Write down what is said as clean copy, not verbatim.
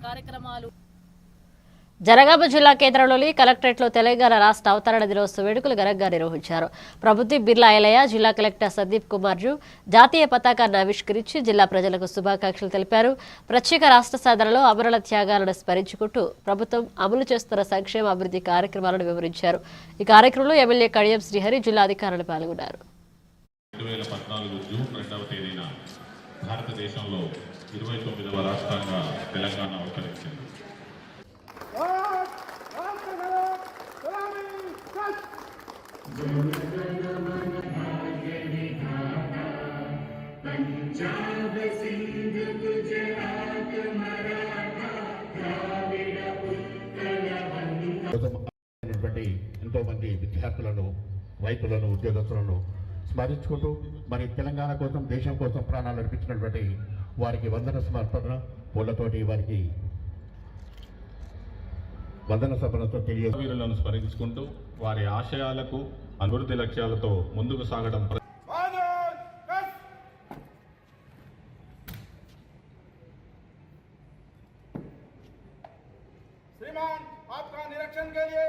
కార్యక్రమాలు. జనగామ జిల్లా కేంద్రంలోని కలెక్టరేట్లో తెలంగాణ రాష్ట్ర అవతరణ దినోత్సవ వేడుకలు ఘనంగా నిర్వహించారు. ప్రభుత్వ బిర్లా ఐలయ్య, జిల్లా కలెక్టర్ సందీప్ కుమార్ జూ జాతీయ పతాకాన్ని ఆవిష్కరించి జిల్లా ప్రజలకు శుభాకాంక్షలు తెలిపారు. ప్రత్యేక రాష్ట్ర సాధనలో అమరుల త్యాగాలను స్మరించుకుంటూ ప్రభుత్వం అమలు చేస్తున్న సంక్షేమ అభివృద్ధి కార్యక్రమాలను వివరించారు. ఈ కార్యక్రమంలో ఎమ్మెల్యే కడియం శ్రీహరి, జిల్లా అధికారులు పాల్గొన్నారు. 2014 జూన్ 2వ తేదీన భారతదేశంలో 29వ రాష్ట్రంగా తెలంగాణ అవతరించింది. ఎంతో మంది విద్యార్థులను, రైతులను, ఉద్యోగస్తులను స్మరించుకుంటూ మరి తెలంగాణ కోసం, దేశం కోసం ప్రాణాలు అర్పించినటువంటి వారికి వందన సమర్పణ పూలతోటి వారికి వందన సమర్పణతో వీరులను స్మరించుకుంటూ వారి ఆశయాలకు, అభివృద్ధి లక్ష్యాలతో ముందుకు సాగడం श्रीमान आपका निरीक्षण के लिए